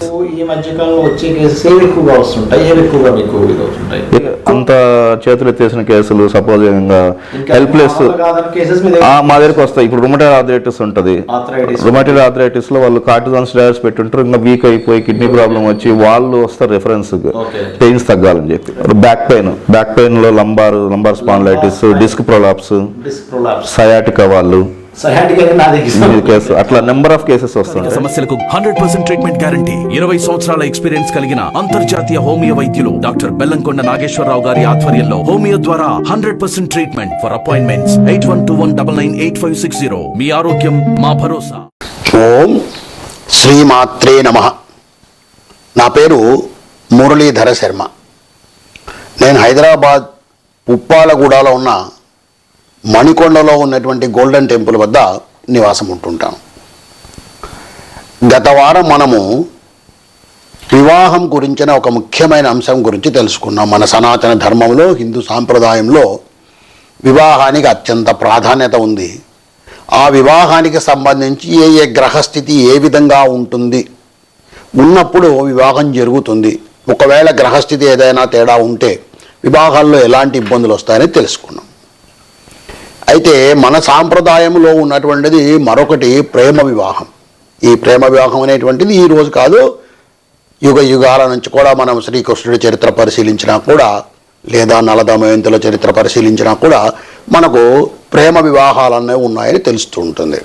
ఈ మధ్యకాలంలో వచ్చే కేసెస్ ఏవి ఎక్కువగా వస్తుంటాయి, ఏవి ఎక్కువగా మీకు అవుతుంటాయి? అంత చేతులు ఎత్తేసిన కేసులు, సపోజ్ హెల్ప్లెస్ మా దగ్గరికి వస్తాయి. ఇప్పుడు రుమటైడ్ ఆర్థరైటిస్ ఉంటుంది. రుమటైడ్ ఆర్థరైటిస్ లో వాళ్ళు కార్టిజాన్ స్టెరాయిడ్స్ పెట్టుంటారు, ఇంకా వీక్ అయిపోయి కిడ్నీ ప్రాబ్లం వచ్చి వాళ్ళు వస్తారు రెఫరెన్స్ పెయిన్స్ తగ్గాలని చెప్పి. బ్యాక్ పెయిన్ లో lumbar spondylitis, disc prolapse, sciatica వాళ్ళు అట్లా నెంబర్ ఆఫ్ కేసెస్ వస్తాయి. సమస్యలకు 100% ట్రీట్మెంట్ గ్యారంటీ. 20 సంవత్సరాల ఎక్స్పీరియన్స్ కలిగిన అంతర్జాతీయ హోమియో వైద్యులు డాక్టర్ బెల్లంకొండ నాగేశ్వరరావు గారి ఆధ్వర్యంలో హోమియో ద్వారా 100% ట్రీట్మెంట్. For appointments 8121998560. మీ ఆరోగ్యం మా భరోసా. ఓం శ్రీమాత్రే నమః. నా పేరు మురళీధర శర్మ. నేను హైదరాబాద్ ఉప్పాలగూడలో ఉన్న మణికొండలో ఉన్నటువంటి గోల్డెన్ టెంపుల్ వద్ద నివాసం ఉంటుంటాను. గత వారం మనము వివాహం గురించిన ఒక ముఖ్యమైన అంశం గురించి తెలుసుకున్నాం. మన సనాతన ధర్మంలో, హిందూ సాంప్రదాయంలో వివాహానికి అత్యంత ప్రాధాన్యత ఉంది. ఆ వివాహానికి సంబంధించి ఏ గ్రహస్థితి ఏ విధంగా ఉంటుంది, ఉన్నప్పుడు వివాహం జరుగుతుంది, ఒకవేళ గ్రహస్థితి ఏదైనా తేడా ఉంటే వివాహాల్లో ఎలాంటి ఇబ్బందులు వస్తాయని తెలుసుకున్నాం. అయితే మన సాంప్రదాయంలో ఉన్నటువంటిది మరొకటి ప్రేమ వివాహం. ఈ ప్రేమ వివాహం అనేటువంటిది ఈరోజు కాదు, యుగ యుగాల నుంచి కూడా మనం శ్రీకృష్ణుడి చరిత్ర పరిశీలించినా కూడా, లేదా నలదమయంతుల చరిత్ర పరిశీలించినా కూడా మనకు ప్రేమ వివాహాలనే ఉన్నాయని తెలుస్తూ ఉంటుంది.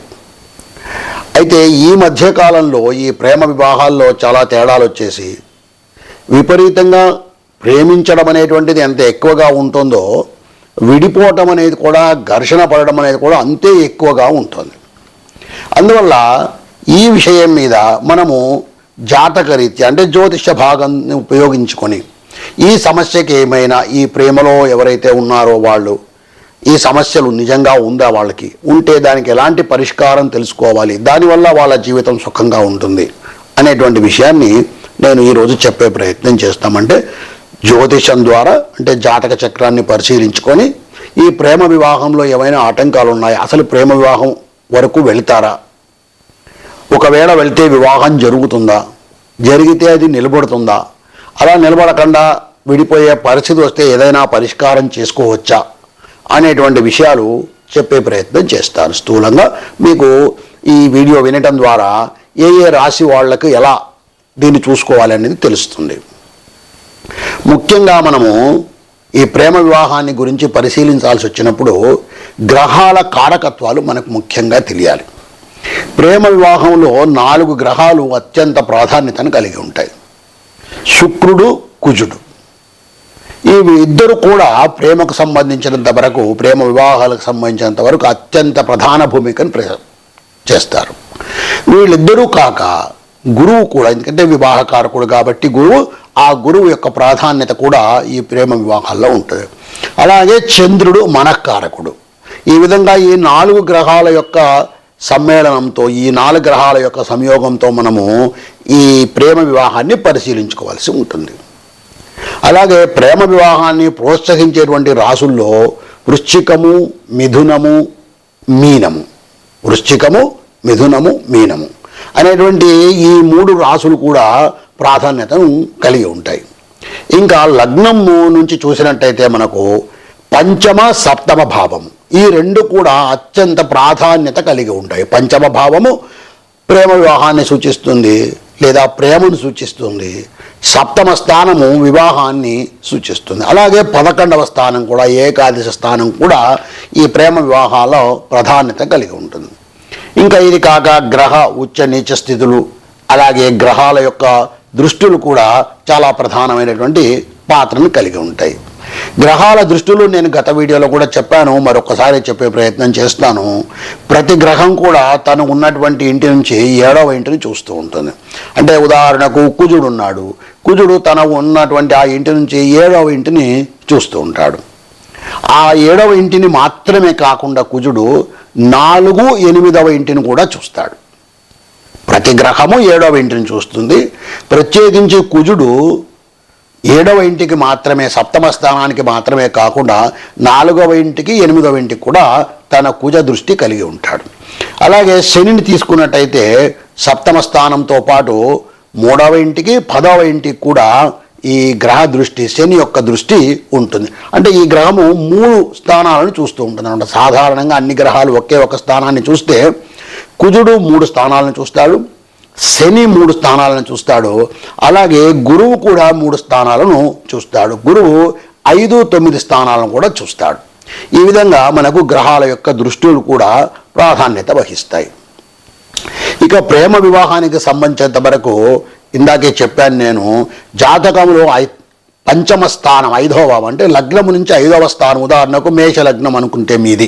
అయితే ఈ మధ్యకాలంలో ఈ ప్రేమ వివాహాల్లో చాలా తేడాలు వచ్చేసి విపరీతంగా ప్రేమించడం అనేటువంటిది ఎంత ఎక్కువగా ఉంటుందో, విడిపోవటం అనేది కూడా, ఘర్షణ పడడం అనేది కూడా అంతే ఎక్కువగా ఉంటుంది. అందువల్ల ఈ విషయం మీద మనము జాతకరీత్యా అంటే జ్యోతిష భాగాన్ని ఉపయోగించుకొని ఈ సమస్యకి ఏమైనా, ఈ ప్రేమలో ఎవరైతే ఉన్నారో వాళ్ళు ఈ సమస్యలు నిజంగా ఉందా, వాళ్ళకి ఉంటే దానికి ఎలాంటి పరిష్కారం తెలుసుకోవాలి, దానివల్ల వాళ్ళ జీవితం సుఖంగా ఉంటుంది అనేటువంటి విషయాన్ని నేను ఈరోజు చెప్పే ప్రయత్నం చేస్తామంటే, జ్యోతిషం ద్వారా అంటే జాతక చక్రాన్ని పరిశీలించుకొని ఈ ప్రేమ వివాహంలో ఏమైనా ఆటంకాలు ఉన్నాయా, అసలు ప్రేమ వివాహం వరకు వెళ్తారా, ఒకవేళ వెళ్తే వివాహం జరుగుతుందా, జరిగితే అది నిలబడుతుందా, అలా నిలబడకుండా విడిపోయే పరిస్థితి వస్తే ఏదైనా పరిష్కారం చేసుకోవచ్చా అనేటువంటి విషయాలు చెప్పే ప్రయత్నం చేస్తాను. స్థూలంగా మీకు ఈ వీడియో వినటం ద్వారా ఏ రాశి వాళ్లకు ఎలా దీన్ని చూసుకోవాలి అనేది తెలుస్తుంది. ముఖ్యంగా మనము ఈ ప్రేమ వివాహాన్ని గురించి పరిశీలించాల్సి వచ్చినప్పుడు గ్రహాల కారకత్వాలు మనకు ముఖ్యంగా తెలియాలి. ప్రేమ వివాహంలో 4 గ్రహాలు అత్యంత ప్రాధాన్యతను కలిగి ఉంటాయి. శుక్రుడు, కుజుడు, ఈ ఇద్దరు కూడా ప్రేమకు సంబంధించినంత వరకు, ప్రేమ వివాహాలకు సంబంధించినంత వరకు అత్యంత ప్రధాన భూమికను చేస్తారు. వీళ్ళిద్దరూ కాక గురువు కూడా, ఎందుకంటే వివాహకారకుడు కాబట్టి ఆ గురువు యొక్క ప్రాధాన్యత కూడా ఈ ప్రేమ వివాహాల్లో ఉంటుంది. అలాగే చంద్రుడు మనఃకారకుడు. ఈ విధంగా ఈ 4 గ్రహాల యొక్క సమ్మేళనంతో, ఈ 4 గ్రహాల యొక్క సంయోగంతో మనము ఈ ప్రేమ వివాహాన్ని పరిశీలించుకోవాల్సి ఉంటుంది. అలాగే ప్రేమ వివాహాన్ని ప్రోత్సహించేటువంటి రాసుల్లో వృశ్చికము, మిథునము, మీనము, వృశ్చికము, మిథునము, మీనము అనేటువంటి ఈ 3 రాసులు కూడా ప్రాధాన్యతను కలిగి ఉంటాయి. ఇంకా లగ్నము నుంచి చూసినట్టయితే మనకు పంచమ, సప్తమ భావము, ఈ 2 కూడా అత్యంత ప్రాధాన్యత కలిగి ఉంటాయి. పంచమ భావము ప్రేమ వివాహాన్ని సూచిస్తుంది లేదా ప్రేమను సూచిస్తుంది. సప్తమ స్థానము వివాహాన్ని సూచిస్తుంది. అలాగే 11వ స్థానం కూడా, ఏకాదశ స్థానం కూడా ఈ ప్రేమ వివాహాల్లో ప్రాధాన్యత కలిగి ఉంటుంది. ఇంకా ఇది కాక గ్రహ ఉచ్చ నీచ స్థితులు, అలాగే గ్రహాల యొక్క దృష్టులు కూడా చాలా ప్రధానమైనటువంటి పాత్రను కలిగి ఉంటాయి. గ్రహాల దృష్టులు నేను గత వీడియోలో కూడా చెప్పాను, మరొకసారి చెప్పే ప్రయత్నం చేస్తాను. ప్రతి గ్రహం కూడా తను ఉన్నటువంటి ఇంటి నుంచి 7వ ఇంటిని చూస్తూ ఉంటుంది. అంటే ఉదాహరణకు కుజుడు ఉన్నాడు, కుజుడు తన ఉన్నటువంటి ఆ ఇంటి నుంచి 7వ ఇంటిని చూస్తూ ఉంటాడు. ఆ 7వ ఇంటిని మాత్రమే కాకుండా కుజుడు 4, 8వ ఇంటిని కూడా చూస్తాడు. ప్రతి గ్రహము 7వ ఇంటిని చూస్తుంది. ప్రత్యేకించి కుజుడు 7వ ఇంటికి మాత్రమే, సప్తమ స్థానానికి మాత్రమే కాకుండా 4వ ఇంటికి, 8వ ఇంటికి కూడా తన కుజ దృష్టి కలిగి ఉంటాడు. అలాగే శనిని తీసుకున్నట్టయితే సప్తమ స్థానంతో పాటు 3వ ఇంటికి 10వ ఇంటికి కూడా ఈ గ్రహ దృష్టి, శని యొక్క దృష్టి ఉంటుంది. అంటే ఈ గ్రహము 3 స్థానాలను చూస్తూ ఉంటుంది అనమాట. సాధారణంగా అన్ని గ్రహాలు ఒకే ఒక స్థానాన్ని చూస్తే కుజుడు 3 స్థానాలను చూస్తాడు, శని 3 స్థానాలను చూస్తాడు, అలాగే గురువు కూడా 3 స్థానాలను చూస్తాడు. గురువు 5, 9 స్థానాలను కూడా చూస్తాడు. ఈ విధంగా మనకు గ్రహాల యొక్క దృష్టులు కూడా ప్రాధాన్యత వహిస్తాయి. ఇక ప్రేమ వివాహానికి సంబంధించినంత వరకు ఇందాకే చెప్పాను నేను, జాతకంలో 5వ స్థానం 5వ భావం అంటే లగ్నము నుంచి 5వ స్థానం, ఉదాహరణకు మేష లగ్నం అనుకుంటే మీది,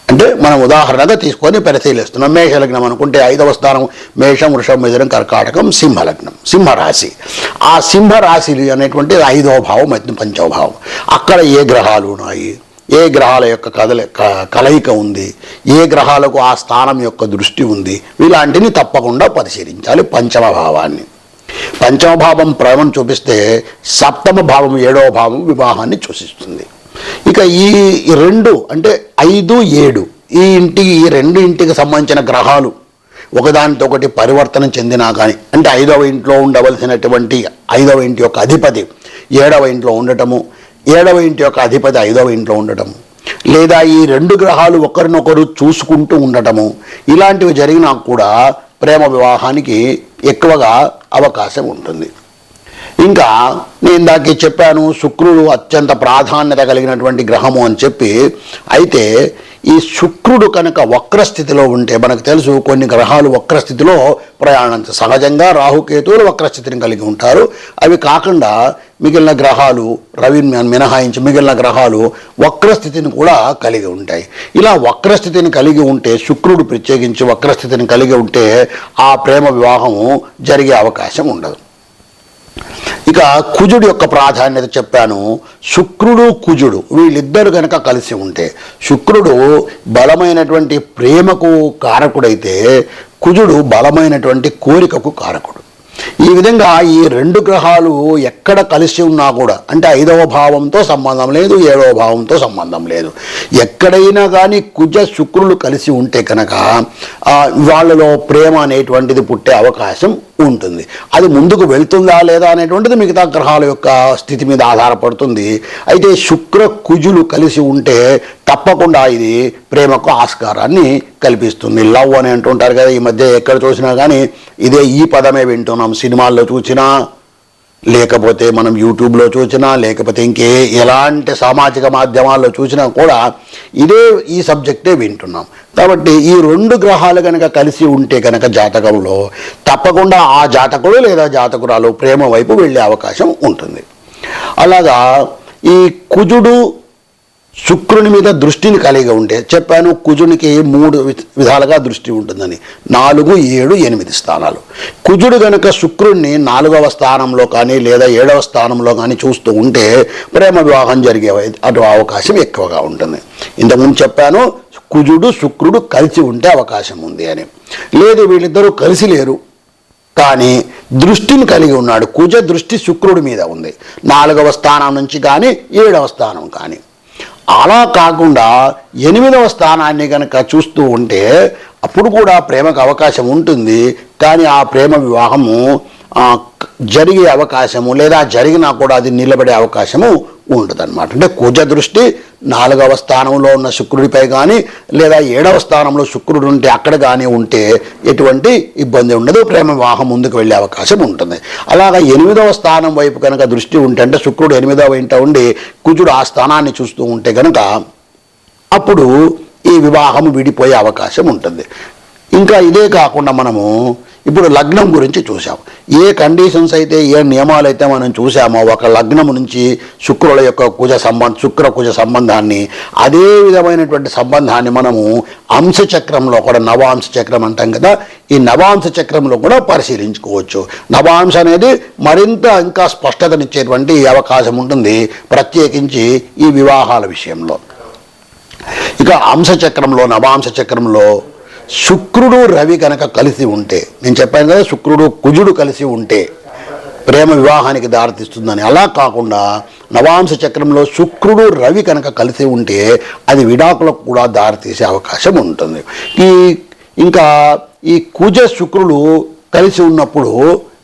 అంటే మనం ఉదాహరణగా తీసుకొని పరిశీలిస్తున్నాం. మేష లగ్నం అనుకుంటే 5వ స్థానం మేషం, వృషభం, మిథునం, కర్కాటకం, సింహలగ్నం, సింహరాశి. ఆ సింహరాశి అనేటువంటి 5వ భావం, 5వ భావం. అక్కడ ఏ గ్రహాలు ఉన్నాయి, ఏ గ్రహాల యొక్క కలయిక ఉంది, ఏ గ్రహాలకు ఆ స్థానం యొక్క దృష్టి ఉంది, ఇలాంటిని తప్పకుండా పరిశీలించాలి. 5వ భావాన్ని, 5వ భావం ప్రేమను చూపిస్తే 7వ భావం 7వ భావం వివాహాన్ని సూచిస్తుంది. ఇక ఈ 2 అంటే 5, 7 ఈ 2 ఇంటికి సంబంధించిన గ్రహాలు ఒకదానితో ఒకటి పరివర్తన చెందినా కానీ, అంటే 5వ ఇంట్లో ఉండవలసినటువంటి 5వ ఇంటి యొక్క అధిపతి 7వ ఇంట్లో ఉండటము, 7వ ఇంటి యొక్క అధిపతి 5వ ఇంట్లో ఉండటము, లేదా ఈ 2 గ్రహాలు ఒకరినొకరు చూసుకుంటూ ఉండటము, ఇలాంటివి జరిగినా కూడా ప్రేమ వివాహానికి ఎక్కువగా అవకాశం ఉంటుంది. ఇంకా నేను ఇందాకే చెప్పాను శుక్రుడు అత్యంత ప్రాధాన్యత కలిగినటువంటి గ్రహము అని చెప్పి. అయితే ఈ శుక్రుడు కనుక వక్రస్థితిలో ఉంటే, మనకు తెలుసు కొన్ని గ్రహాలు వక్రస్థితిలో ప్రయాణం, సహజంగా రాహుకేతువులు వక్రస్థితిని కలిగి ఉంటారు. అవి కాకుండా మిగిలిన గ్రహాలు, రవిని మినహాయించి మిగిలిన గ్రహాలు వక్రస్థితిని కూడా కలిగి ఉంటాయి. ఇలా వక్రస్థితిని కలిగి ఉంటే, శుక్రుడు ప్రత్యేకించి వక్రస్థితిని కలిగి ఉంటే ఆ ప్రేమ వివాహము జరిగే అవకాశం ఉండదు. ఇక కుజుడు యొక్క ప్రాధాన్యత చెప్పాను. శుక్రుడు కుజుడు వీళ్ళిద్దరు కనుక కలిసి ఉంటే, శుక్రుడు బలమైనటువంటి ప్రేమకు కారకుడైతే కుజుడు బలమైనటువంటి కోరికకు కారకుడు. ఈ విధంగా ఈ 2 గ్రహాలు ఎక్కడ కలిసి ఉన్నా కూడా, అంటే 5వ భావంతో సంబంధం లేదు, 7వ భావంతో సంబంధం లేదు, ఎక్కడైనా కానీ కుజ శుక్రులు కలిసి ఉంటే కనుక వాళ్ళలో ప్రేమ అనేటువంటిది పుట్టే అవకాశం ఉంటుంది. అది ముందుకు వెళ్తుందా లేదా అనేటువంటిది మిగతా గ్రహాల యొక్క స్థితి మీద ఆధారపడుతుంది. అయితే శుక్ర కుజులు కలిసి ఉంటే తప్పకుండా ఇది ప్రేమకు ఆస్కారాన్ని కల్పిస్తుంది. లవ్ అని అంటుంటారు కదా, ఈ మధ్య ఎక్కడ చూసినా కానీ ఈ పదమే వింటున్నాం. సినిమాల్లో చూసినా, లేకపోతే మనం యూట్యూబ్లో చూసినా, లేకపోతే ఎలాంటి సామాజిక మాధ్యమాల్లో చూసినా కూడా ఈ సబ్జెక్టే వింటున్నాం. కాబట్టి ఈ 2 గ్రహాలు కనుక కలిసి ఉంటే కనుక జాతకంలో తప్పకుండా ఆ జాతకుడు లేదా జాతకురాలు ప్రేమ వైపు వెళ్ళే అవకాశం ఉంటుంది. అలాగా ఈ కుజుడు శుక్రుని మీద దృష్టిని కలిగి ఉంటే, చెప్పాను కుజునికి 3 విధాలుగా దృష్టి ఉంటుందని, 4, 7, 8 స్థానాలు. కుజుడు గనక శుక్రుడిని 4వ స్థానంలో కానీ లేదా 7వ స్థానంలో కానీ చూస్తూ ఉంటే ప్రేమ వివాహం జరిగే అవకాశం ఎక్కువగా ఉంటుంది. ఇంతకుముందు చెప్పాను కుజుడు శుక్రుడు కలిసి ఉంటే అవకాశం ఉంది అని. లేదు వీళ్ళిద్దరూ కలిసి లేరు కానీ దృష్టిని కలిగి ఉన్నాడు, కుజ దృష్టి శుక్రుడి మీద ఉంది, 4వ స్థానం నుంచి కానీ 7వ స్థానం కానీ. అలా కాకుండా 8వ స్థానాన్ని కనుక చూస్తూ ఉంటే అప్పుడు కూడా ప్రేమకు అవకాశం ఉంటుంది. కానీ ఆ ప్రేమ వివాహము జరిగే అవకాశము లేదా జరిగినా కూడా అది నిలబడే అవకాశము ఉండదన్నమాట. అంటే కుజ దృష్టి 4వ స్థానంలో ఉన్న శుక్రుడిపై కానీ లేదా 7వ స్థానంలో శుక్రుడు ఉంటే అక్కడ కానీ ఉంటే ఎటువంటి ఇబ్బంది ఉండదు, ప్రేమ వివాహం ముందుకు వెళ్ళే అవకాశం ఉంటుంది. అలాగా 8వ స్థానం వైపు కనుక దృష్టి ఉంటే, అంటే శుక్రుడు 8వ ఇంట ఉండి కుజుడు ఆ స్థానాన్ని చూస్తూ ఉంటే కనుక అప్పుడు ఈ వివాహం విడిపోయే అవకాశం ఉంటుంది. ఇంకా ఇదే కాకుండా మనము ఇప్పుడు లగ్నం గురించి చూసాం. ఏ కండిషన్స్ అయితే, ఏ నియమాలు అయితే మనం చూసామో ఒక లగ్నం నుంచి శుక్రుల యొక్క శుక్ర కుజ సంబంధాన్ని, అదే విధమైనటువంటి సంబంధాన్ని మనము అంశచక్రంలో కూడా, నవాంశ చక్రం అంటాం కదా, ఈ నవాంశ చక్రంలో కూడా పరిశీలించుకోవచ్చు. నవాంశ అనేది మరింత ఇంకా స్పష్టతనిచ్చేటువంటి అవకాశం ఉంటుంది, ప్రత్యేకించి ఈ వివాహాల విషయంలో. ఇక అంశచక్రంలో, నవాంశ చక్రంలో శుక్రుడు రవి కనుక కలిసి ఉంటే, నేను చెప్పాను కదా శుక్రుడు కుజుడు కలిసి ఉంటే ప్రేమ వివాహానికి దారితీస్తుందని. అలా కాకుండా నవాంశ చక్రంలో శుక్రుడు రవి కనుక కలిసి ఉంటే అది విడాకులకు కూడా దారితీసే అవకాశం ఉంటుంది. ఇంకా ఈ కుజ శుక్రుడు కలిసి ఉన్నప్పుడు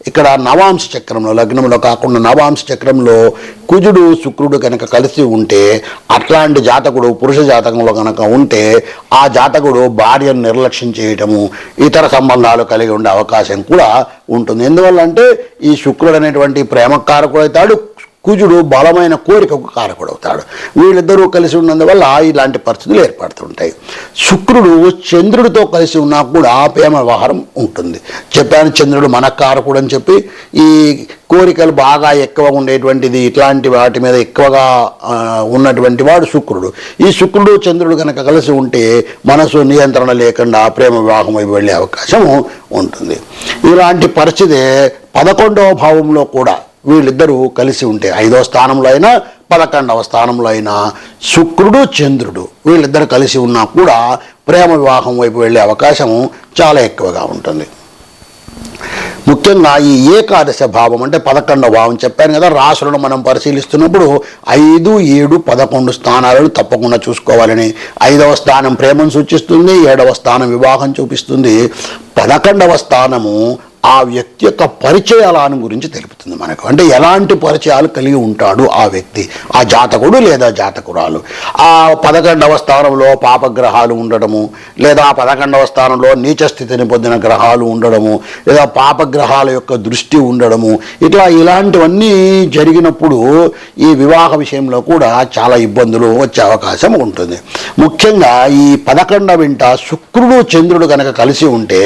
ఇక్కడ నవాంశ చక్రంలో, లగ్నంలో కాకుండా నవాంశ చక్రంలో కుజుడు శుక్రుడు కనుక కలిసి ఉంటే, అట్లాంటి జాతకుడు పురుష జాతకంలో కనుక ఉంటే ఆ జాతకుడు భార్యను నిర్లక్ష్యం చేయటము, ఇతర సంబంధాలు కలిగి ఉండే అవకాశం కూడా ఉంటుంది. ఎందువల్ల అంటే ఈ శుక్రుడు అనేటువంటి ప్రేమకారకుడు అవుతాడు, కుజుడు బలమైన కోరికకు కారకుడవుతాడు. వీళ్ళిద్దరూ కలిసి ఉన్నందువల్ల ఇలాంటి పరిస్థితులు ఏర్పడుతుంటాయి. శుక్రుడు చంద్రుడితో కలిసి ఉన్నా కూడా ప్రేమ వ్యవహారం ఉంటుంది. చెప్పాను చంద్రుడు మన కారకుడు అని చెప్పి. ఈ కోరికలు బాగా ఎక్కువగా ఉండేటువంటిది, ఇట్లాంటి వాటి మీద ఎక్కువగా ఉన్నటువంటి వాడు శుక్రుడు. ఈ శుక్రుడు చంద్రుడు కనుక కలిసి ఉంటే మనసు నియంత్రణ లేకుండా ప్రేమ వివాహం అయి వెళ్ళే అవకాశం ఉంటుంది. ఇలాంటి పరిస్థితి 11వ భావంలో కూడా వీళ్ళిద్దరూ కలిసి ఉంటే, 5వ స్థానంలో అయినా 11వ స్థానంలో అయినా శుక్రుడు చంద్రుడు వీళ్ళిద్దరు కలిసి ఉన్నా కూడా ప్రేమ వివాహం వైపు వెళ్ళే అవకాశం చాలా ఎక్కువగా ఉంటుంది. ముఖ్యంగా ఈ ఏకాదశ భావం అంటే 11వ భావం చెప్పాను కదా, రాశులను మనం పరిశీలిస్తున్నప్పుడు 5, 7, 11 స్థానాలను తప్పకుండా చూసుకోవాలని. 5వ స్థానం ప్రేమను సూచిస్తుంది, 7వ స్థానం వివాహం చూపిస్తుంది, 11వ స్థానము ఆ వ్యక్తి యొక్క పరిచయాలను గురించి తెలుపుతుంది మనకు. అంటే ఎలాంటి పరిచయాలు కలిగి ఉంటాడు ఆ వ్యక్తి, ఆ జాతకుడు లేదా జాతకురాలు. ఆ 11వ స్థానంలో పాపగ్రహాలు ఉండడము, లేదా 11వ స్థానంలో నీచ స్థితిని పొందిన గ్రహాలు ఉండడము, లేదా పాపగ్రహాల యొక్క దృష్టి ఉండడము, ఇలాంటివన్నీ జరిగినప్పుడు ఈ వివాహ విషయంలో కూడా చాలా ఇబ్బందులు వచ్చే అవకాశం ఉంటుంది. ముఖ్యంగా ఈ 11వ ఇంట శుక్రుడు చంద్రుడు కనుక కలిసి ఉంటే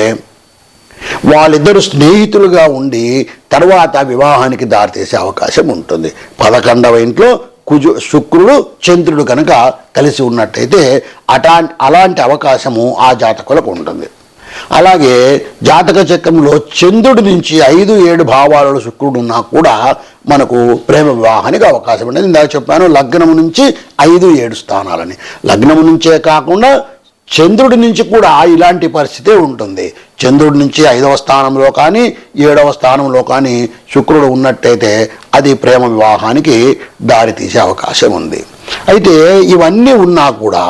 వాళ్ళిద్దరు స్నేహితులుగా ఉండి తర్వాత వివాహానికి దారితీసే అవకాశం ఉంటుంది. 11వ ఇంట్లో శుక్రుడు చంద్రుడు కనుక కలిసి ఉన్నట్టయితే అలాంటి అవకాశము ఆ జాతకులకు ఉంటుంది. అలాగే జాతక చక్రంలో చంద్రుడి నుంచి 5, 7 భావాలలో శుక్రుడు ఉన్నా కూడా మనకు ప్రేమ వివాహానికి అవకాశం ఉంటుంది. ఇందాక చెప్పాను లగ్నము నుంచి 5, 7 స్థానాలని. లగ్నము నుంచే కాకుండా చంద్రుడి నుంచి కూడా ఇలాంటి పరిస్థితే ఉంటుంది. చంద్రుడి నుంచి 5వ స్థానంలో కానీ 7వ స్థానంలో కానీ శుక్రుడు ఉన్నట్టయితే అది ప్రేమ వివాహానికి దారితీసే అవకాశం ఉంది. అయితే ఇవన్నీ ఉన్నా కూడా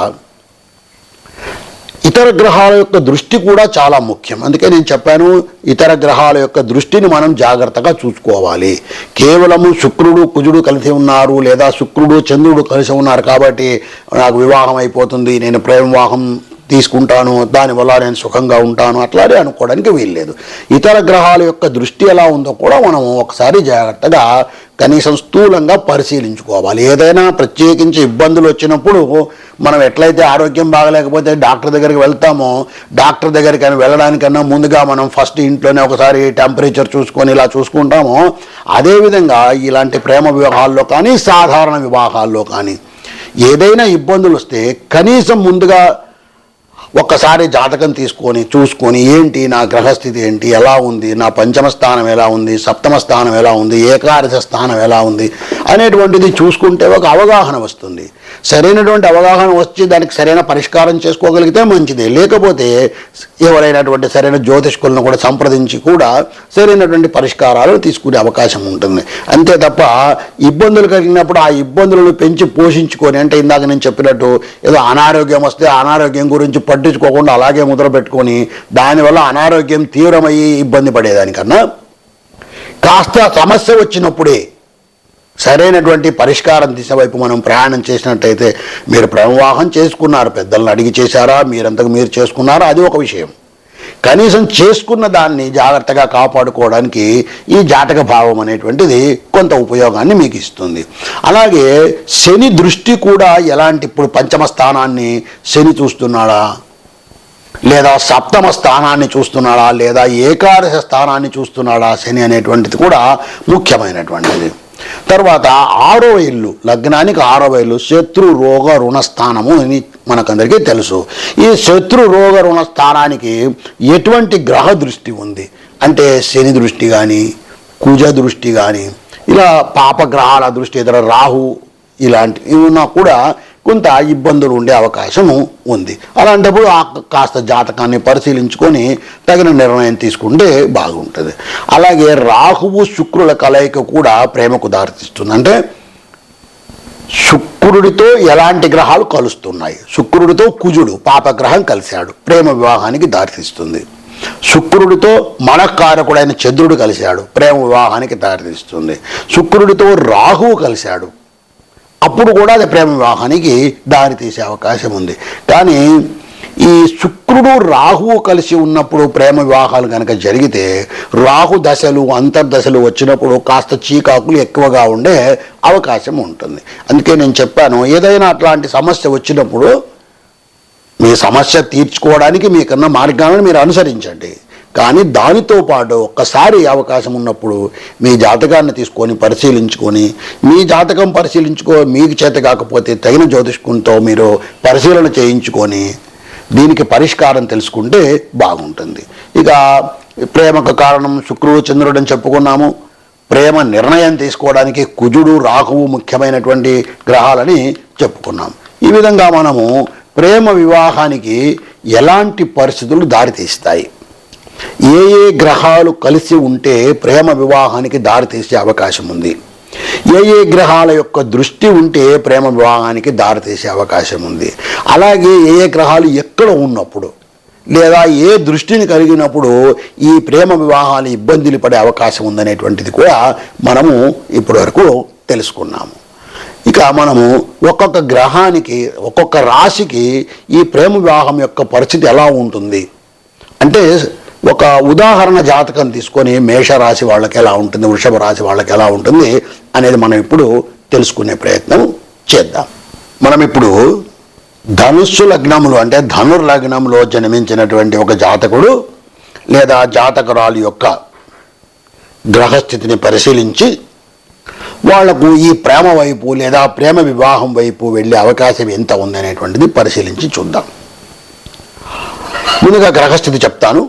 ఇతర గ్రహాల యొక్క దృష్టి కూడా చాలా ముఖ్యం. అందుకే నేను చెప్పాను ఇతర గ్రహాల యొక్క దృష్టిని మనం జాగ్రత్తగా చూసుకోవాలి. కేవలము శుక్రుడు కుజుడు కలిసి ఉన్నారు లేదా శుక్రుడు చంద్రుడు కలిసి ఉన్నారు కాబట్టి నాకు వివాహం అయిపోతుంది, నేను ప్రేమ వివాహం తీసుకుంటాను, దానివల్ల నేను సుఖంగా ఉంటాను అట్లానే అనుకోవడానికి వీల్లేదు. ఇతర గ్రహాల యొక్క దృష్టి ఎలా ఉందో కూడా మనం ఒకసారి జాగ్రత్తగా కనీసం స్థూలంగా పరిశీలించుకోవాలి. ఏదైనా ప్రత్యేకించి ఇబ్బందులు వచ్చినప్పుడు మనం ఎట్లయితే ఆరోగ్యం బాగలేకపోతే డాక్టర్ దగ్గరికి వెళ్తామో, డాక్టర్ దగ్గరికి వెళ్ళడానికన్నా ముందుగా మనం ఫస్ట్ ఇంట్లోనే ఒకసారి టెంపరేచర్ చూసుకొని ఇలా చూసుకుంటామో, అదేవిధంగా ఇలాంటి ప్రేమ వివాహాల్లో కానీ సాధారణ వివాహాల్లో కానీ ఏదైనా ఇబ్బందులు వస్తే కనీసం ముందుగా ఒక్కసారి జాతకం తీసుకొని చూసుకొని ఏంటి నా గ్రహస్థితి ఏంటి, ఎలా ఉంది, నా 5వ స్థానం ఎలా ఉంది, 7వ స్థానం ఎలా ఉంది, ఏకాదశ స్థానం ఎలా ఉంది అనేటువంటిది చూసుకుంటే ఒక అవగాహన వస్తుంది. సరైనటువంటి అవగాహన వచ్చి దానికి సరైన పరిష్కారం చేసుకోగలిగితే మంచిది. లేకపోతే ఎవరైనటువంటి సరైన జ్యోతిష్కులను కూడా సంప్రదించి కూడా సరైనటువంటి పరిష్కారాలు తీసుకునే అవకాశం ఉంటుంది. అంతే తప్ప ఇబ్బందులు కలిగినప్పుడు ఆ ఇబ్బందులను పెంచి పోషించుకొని, అంటే ఇందాక నేను చెప్పినట్టు ఏదో అనారోగ్యం వస్తే అనారోగ్యం గురించి పట్టించుకోకుండా అలాగే ముద్ర పెట్టుకొని దానివల్ల అనారోగ్యం తీవ్రమయ్యి ఇబ్బంది పడేదానికన్నా కాస్త సమస్య వచ్చినప్పుడే సరైనటువంటి పరిష్కారం దిశ వైపు మనం ప్రయాణం చేసినట్టయితే, మీరు ప్రవాహం చేసుకున్నారు, పెద్దలను అడిగి చేశారా, మీరంతకు మీరు చేసుకున్నారా, అది ఒక విషయం. కనీసం చేసుకున్న దాన్ని జాగ్రత్తగా కాపాడుకోవడానికి ఈ జాతక భావం అనేటువంటిది కొంత ఉపయోగాన్ని మీకు ఇస్తుంది. అలాగే శని దృష్టి కూడా ఎలాంటి, ఇప్పుడు 5వ స్థానాన్ని శని చూస్తున్నాడా, లేదా 7వ స్థానాన్ని చూస్తున్నాడా, లేదా ఏకాదశ స్థానాన్ని చూస్తున్నాడా శని అనేటువంటిది కూడా ముఖ్యమైనటువంటిది. తర్వాత 6వ ఇల్లు, లగ్నానికి 6వ ఇల్లు శత్రు రోగ రుణస్థానము అని మనకందరికీ తెలుసు. ఈ శత్రు రోగ రుణ స్థానానికి ఎటువంటి గ్రహ దృష్టి ఉంది అంటే శని దృష్టి కానీ కుజ దృష్టి కానీ ఇలా పాపగ్రహాల దృష్టి, ఇతర రాహు ఇలాంటివి ఉన్నా కూడా కొంత ఇబ్బందులు ఉండే అవకాశము ఉంది. అలాంటప్పుడు కాస్త జాతకాన్ని పరిశీలించుకొని తగిన నిర్ణయం తీసుకుంటే బాగుంటుంది. అలాగే రాహువు శుక్రుల కలయిక కూడా ప్రేమకు దారితీస్తుంది. అంటే శుక్రుడితో ఎలాంటి గ్రహాలు కలుస్తున్నాయి, శుక్రుడితో కుజుడు పాపగ్రహం కలిశాడు, ప్రేమ వివాహానికి దారితీస్తుంది. శుక్రుడితో మనఃకారకుడైన చంద్రుడు కలిశాడు, ప్రేమ వివాహానికి దారితీస్తుంది. శుక్రుడితో రాహువు కలిశాడు, అప్పుడు కూడా అది ప్రేమ వివాహానికి దారితీసే అవకాశం ఉంది. కానీ ఈ శుక్రుడు రాహువు కలిసి ఉన్నప్పుడు ప్రేమ వివాహాలు కనుక జరిగితే రాహు దశలు అంతర్దశలు వచ్చినప్పుడు కాస్త చీకాకులు ఎక్కువగా ఉండే అవకాశం ఉంటుంది. అందుకే నేను చెప్పాను, ఏదైనా అట్లాంటి సమస్య వచ్చినప్పుడు మీ సమస్య తీర్చుకోవడానికి మీకున్న మార్గాలను మీరు అనుసరించండి. కానీ దానితో పాటు ఒక్కసారి అవకాశం ఉన్నప్పుడు మీ జాతకాన్ని తీసుకొని పరిశీలించుకొని, మీ జాతకం మీకు చేత కాకపోతే తగిన జ్యోతిష్కునితో మీరు పరిశీలన చేయించుకొని దీనికి పరిష్కారం తెలుసుకుంటే బాగుంటుంది. ఇక ప్రేమకు కారణం శుక్రుడు చంద్రుడు అని చెప్పుకున్నాము. ప్రేమ నిర్ణయం తీసుకోవడానికి కుజుడు రాహువు ముఖ్యమైనటువంటి గ్రహాలని చెప్పుకున్నాం. ఈ విధంగా మనము ప్రేమ వివాహానికి ఎలాంటి పరిస్థితులు దారితీస్తాయి, ఏ ఏ గ్రహాలు కలిసి ఉంటే ప్రేమ వివాహానికి దారితీసే అవకాశం ఉంది, ఏ ఏ గ్రహాల యొక్క దృష్టి ఉంటే ప్రేమ వివాహానికి దారితీసే అవకాశం ఉంది, అలాగే ఏ ఏ గ్రహాలు ఎక్కడ ఉన్నప్పుడు లేదా ఏ దృష్టిని కలిగినప్పుడు ఈ ప్రేమ వివాహాలు ఇబ్బందులు పడే అవకాశం ఉందనేటువంటిది కూడా మనము ఇప్పటివరకు తెలుసుకున్నాము. ఇక మనము ఒక్కొక్క గ్రహానికి ఒక్కొక్క రాశికి ఈ ప్రేమ వివాహం యొక్క పరిస్థితి ఎలా ఉంటుంది అంటే, ఒక ఉదాహరణ జాతకం తీసుకొని మేషరాశి వాళ్ళకి ఎలా ఉంటుంది, వృషభ రాశి వాళ్ళకి ఎలా ఉంటుంది అనేది మనం ఇప్పుడు తెలుసుకునే ప్రయత్నం చేద్దాం. మనం ఇప్పుడు ధనుస్సు లగ్నములు అంటే ధనుర్లగ్నంలో జన్మించినటువంటి ఒక జాతకుడు లేదా జాతకురాలు యొక్క గ్రహస్థితిని పరిశీలించి వాళ్లకు ఈ ప్రేమ వైపు లేదా ప్రేమ వివాహం వైపు వెళ్ళే అవకాశం ఎంత ఉందనేటువంటిది పరిశీలించి చూద్దాం. ముందుగా గ్రహస్థితి చెప్తాను,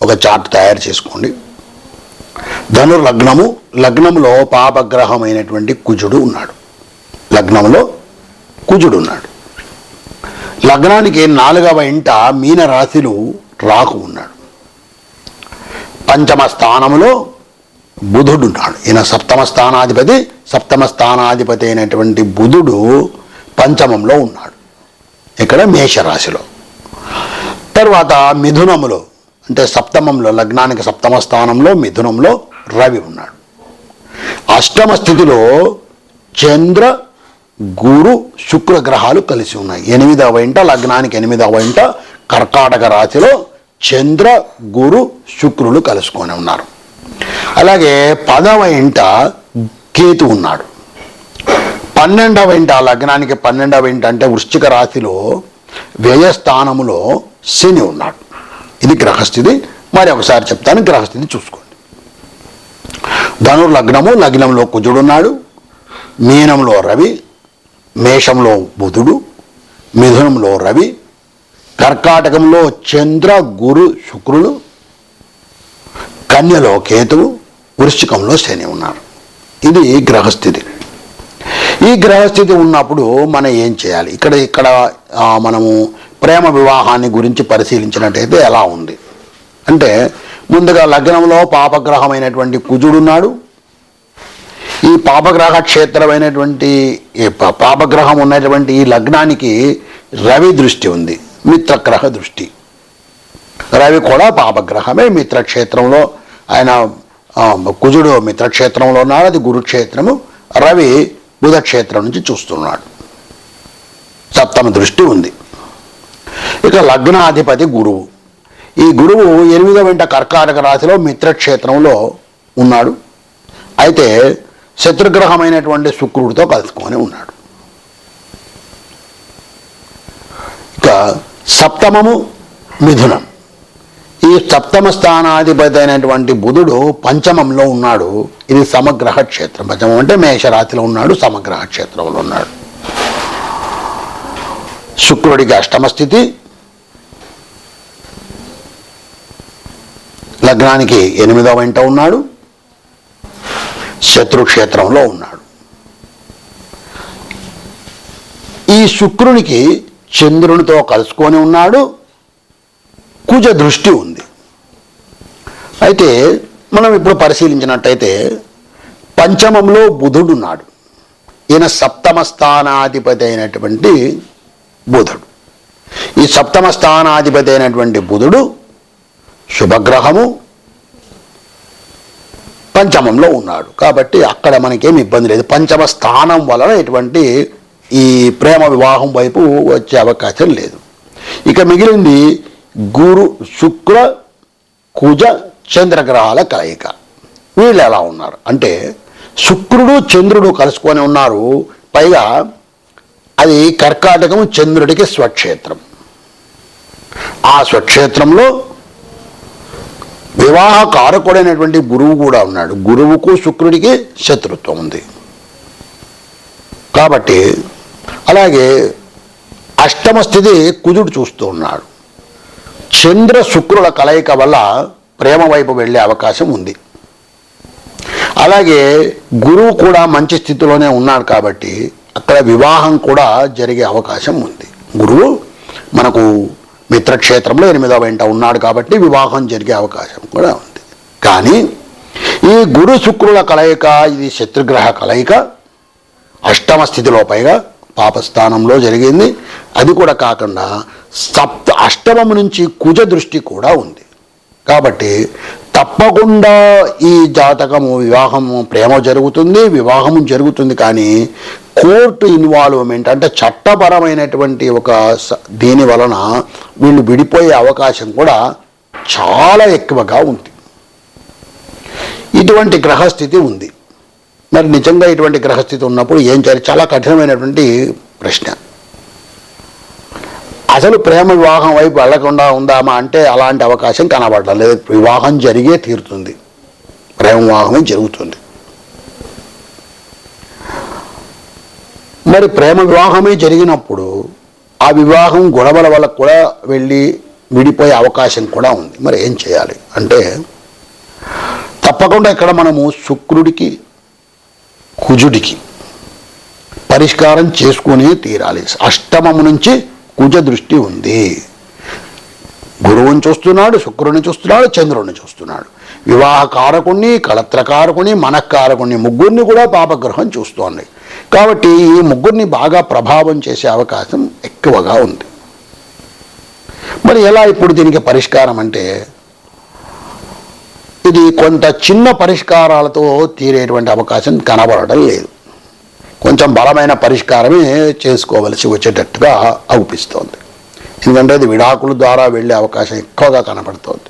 ఒక చార్ట్ తయారు చేసుకోండి. ధనుర్లగ్నము, లగ్నంలో పాపగ్రహమైనటువంటి కుజుడు ఉన్నాడు. లగ్నంలో కుజుడు ఉన్నాడు. లగ్నానికి 4వ ఇంట మీన రాశిలో రాహు ఉన్నాడు. పంచమ స్థానములో బుధుడు ఉన్నాడు. ఈయన సప్తమ స్థానాధిపతి అయినటువంటి బుధుడు పంచమంలో ఉన్నాడు, ఇక్కడ మేషరాశిలో. తర్వాత మిథునములో అంటే సప్తమంలో, లగ్నానికి సప్తమ స్థానంలో మిథునంలో రవి ఉన్నాడు. అష్టమ స్థితిలో చంద్ర గురు శుక్ర గ్రహాలు కలిసి ఉన్నాయి. 8వ ఇంట, లగ్నానికి 8వ ఇంట కర్కాటక రాశిలో చంద్ర గురు శుక్రులు కలుసుకొని ఉన్నారు. అలాగే 10వ ఇంట కేతు ఉన్నాడు. 12వ ఇంట, లగ్నానికి 12వ ఇంట అంటే వృశ్చిక రాశిలో వ్యయస్థానములో శని ఉన్నాడు. ఇది గ్రహస్థితి. మరి ఒకసారి చెప్తాను, గ్రహస్థితి చూసుకోండి. ధనుర్లగ్నము, లగ్నంలో కుజుడు ఉన్నాడు, మీనంలో రవి, మేషంలో బుధుడు, మిథునంలో రవి, కర్కాటకంలో చంద్ర గురు శుక్రులు, కన్యలో కేతువు, వృశ్చికంలో శని ఉన్నారు. ఇది గ్రహస్థితి. ఈ గ్రహస్థితి ఉన్నప్పుడు మనం ఏం చేయాలి? ఇక్కడ మనము ప్రేమ వివాహాన్ని గురించి పరిశీలించినట్టయితే ఎలా ఉంది అంటే, ముందుగా లగ్నంలో పాపగ్రహమైనటువంటి కుజుడున్నాడు. ఈ పాపగ్రహ క్షేత్రమైనటువంటి పాపగ్రహం ఉన్నటువంటి ఈ లగ్నానికి రవి దృష్టి ఉంది, మిత్రగ్రహ దృష్టి. రవి కూడా పాపగ్రహమే, మిత్రక్షేత్రంలో ఆయన కుజుడు మిత్రక్షేత్రంలో ఉన్నాడు, అది గురుక్షేత్రము. రవి బుధక్షేత్రం నుంచి చూస్తున్నాడు, సప్తమ దృష్టి ఉంది. ఇక లగ్నాధిపతి గురువు. ఈ గురువు 8వ ఇంట కర్కాటక రాశిలో మిత్రక్షేత్రంలో ఉన్నాడు. అయితే శత్రుగ్రహమైనటువంటి శుక్రుడితో కలుసుకొని ఉన్నాడు. ఇక సప్తమము మిథునం. ఈ సప్తమ స్థానాధిపతి అయినటువంటి బుధుడు పంచమంలో ఉన్నాడు. ఇది సమగ్రహ క్షేత్రం. పంచమం అంటే మేషరాశిలో ఉన్నాడు, సమగ్రహ క్షేత్రంలో ఉన్నాడు. శుక్రుడికి అష్టమ స్థితి, లగ్నానికి 8వ ఇంట ఉన్నాడు, శత్రుక్షేత్రంలో ఉన్నాడు. ఈ శుక్రునికి చంద్రునితో కలుసుకొని ఉన్నాడు, కుజ దృష్టి ఉంది. అయితే మనం ఇప్పుడు పరిశీలించినట్టయితే పంచమంలో బుధుడు ఉన్నాడు. ఈయన సప్తమ స్థానాధిపతి అయినటువంటి బుధుడు. ఈ సప్తమ స్థానాధిపతి అయినటువంటి బుధుడు శుభగ్రహము పంచమంలో ఉన్నాడు కాబట్టి అక్కడ మనకేం ఇబ్బంది లేదు. పంచమ స్థానం వలన ఎటువంటి ఈ ప్రేమ వివాహం వైపు వచ్చే అవకాశం లేదు. ఇక మిగిలింది గురు శుక్ర కుజ చంద్రగ్రహాల కలయిక. వీళ్ళు ఎలా ఉన్నారు అంటే శుక్రుడు చంద్రుడు కలుసుకొని ఉన్నారు. పైగా అది కర్కాటకం, చంద్రుడికి స్వక్షేత్రం. ఆ స్వక్షేత్రంలో వివాహ కారకుడైనటువంటి గురువు కూడా ఉన్నాడు. గురువుకు శుక్రుడికి శత్రుత్వం ఉంది కాబట్టి, అలాగే అష్టమ స్థితి కుజుడు చూస్తూ ఉన్నాడు. చంద్ర శుక్రుల కలయిక వల్ల ప్రేమ వైపు వెళ్ళే అవకాశం ఉంది. అలాగే గురువు కూడా మంచి స్థితిలోనే ఉన్నాడు కాబట్టి అక్కడ వివాహం కూడా జరిగే అవకాశం ఉంది. గురువు మనకు మిత్రక్షేత్రంలో 8వ ఇంట ఉన్నాడు కాబట్టి వివాహం జరిగే అవకాశం కూడా ఉంది. కానీ ఈ గురు శుక్రుల కలయిక ఇది శత్రుగ్రహ కలయిక. అష్టమ స్థితిలో పైగా పాపస్థానంలో జరిగింది. అది కూడా కాకుండా అష్టమం నుంచి కుజ దృష్టి కూడా ఉంది. కాబట్టి తప్పకుండా ఈ జాతకము వివాహము ప్రేమ జరుగుతుంది, వివాహము జరుగుతుంది. కానీ కోర్టు ఇన్వాల్వ్మెంట్ అంటే చట్టపరమైనటువంటి ఒక దీని వలన వీళ్ళు విడిపోయే అవకాశం కూడా చాలా ఎక్కువగా ఉంది. ఇటువంటి గ్రహస్థితి ఉంది. మరి నిజంగా ఇటువంటి గ్రహస్థితి ఉన్నప్పుడు ఏం చేయాలి? చాలా కఠినమైనటువంటి ప్రశ్న. అసలు ప్రేమ వివాహం వైపు వెళ్లకుండా ఉందామా అంటే అలాంటి అవకాశం కనబడడం లేదు. వివాహం జరిగే తీరుతుంది, ప్రేమ వివాహమే జరుగుతుంది. మరి ప్రేమ వివాహమే జరిగినప్పుడు ఆ వివాహం గొడవల వల్ల కూడా వెళ్ళి విడిపోయే అవకాశం కూడా ఉంది. మరి ఏం చేయాలి అంటే తప్పకుండా ఇక్కడ మనము శుక్రుడికి కుజుడికి పరిష్కారం చేసుకుని తీరాలి. అష్టమము నుంచి కుజ దృష్టి ఉంది. గురువుని చూస్తున్నాడు, శుక్రుని చూస్తున్నాడు, చంద్రుడిని చూస్తున్నాడు. వివాహ కారకుణ్ణి, కళత్రకారకుని, మనఃకారకుణ్ణి ముగ్గురిని కూడా పాపగ్రహం చూస్తోంది. కాబట్టి ఈ ముగ్గురిని బాగా ప్రభావం చేసే అవకాశం ఎక్కువగా ఉంది. మరి ఎలా ఇప్పుడు దీనికి పరిష్కారం అంటే ఇది కొంత చిన్న పరిష్కారాలతో తీరేటువంటి అవకాశం కనబడడం లేదు. కొంచెం బలమైన పరిష్కారమే చేసుకోవలసి వచ్చేటట్టుగా అనిపిస్తోంది. ఎందుకంటే అది విడాకుల ద్వారా వెళ్ళే అవకాశం ఎక్కువగా కనబడుతోంది.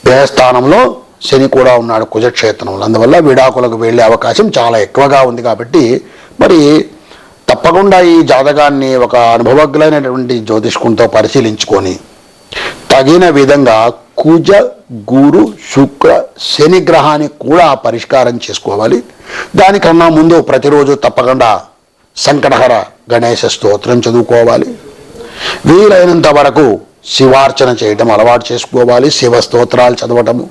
వ్యయస్థానంలో శని కూడా ఉన్నాడు కుజక్షేత్రంలో. అందువల్ల విడాకులకు వెళ్ళే అవకాశం చాలా ఎక్కువగా ఉంది. కాబట్టి మరి తప్పకుండా ఈ జాతకాన్ని ఒక అనుభవజ్ఞులైనటువంటి జ్యోతిష్కునితో పరిశీలించుకొని తగిన విధంగా కుజ గురు శుక్ర శని గ్రహానికి కూడా పరిష్కారం చేసుకోవాలి. దానికన్నా ముందు ప్రతిరోజు తప్పకుండా సంకటహర గణేశ స్తోత్రం చదువుకోవాలి. వీలైనంత వరకు శివార్చన చేయటం అలవాటు చేసుకోవాలి. శివ స్తోత్రాలు చదవటము,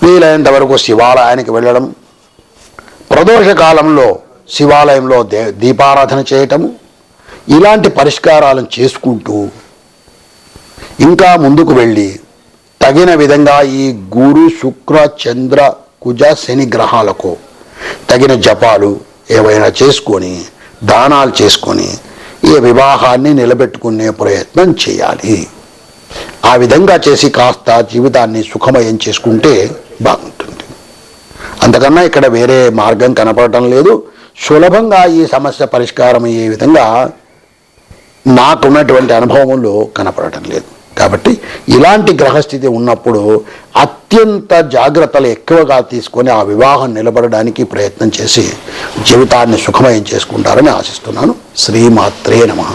వీలైనంత వరకు శివాలయానికి వెళ్ళడం, ప్రదోష కాలంలో శివాలయంలో దీపారాధన చేయటము, ఇలాంటి పరిష్కారాలను చేసుకుంటూ ఇంకా ముందుకు వెళ్ళి తగిన విధంగా ఈ గురు శుక్ర చంద్ర కుజ శని గ్రహాలకు తగిన జపాలు ఏవైనా చేసుకొని దానాలు చేసుకొని ఈ వివాహాన్ని నిలబెట్టుకునే ప్రయత్నం చేయాలి. ఆ విధంగా చేసి కాస్త జీవితాన్ని సుఖమయం చేసుకుంటే బాగుంటుంది. అంతకన్నా ఇక్కడ వేరే మార్గం కనపడటం లేదు. సులభంగా ఈ సమస్య పరిష్కారం అయ్యే విధంగా నాకున్నటువంటి అనుభవంలో కనపడటం లేదు. కాబట్టి ఇలాంటి గ్రహస్థితి ఉన్నప్పుడు అత్యంత జాగ్రత్తలు ఎక్కువగా తీసుకొని ఆ వివాహం నిలబడడానికి ప్రయత్నం చేసి జీవితాన్ని సుఖమయం చేసుకుంటారని ఆశిస్తున్నాను. శ్రీమాత్రే నమః.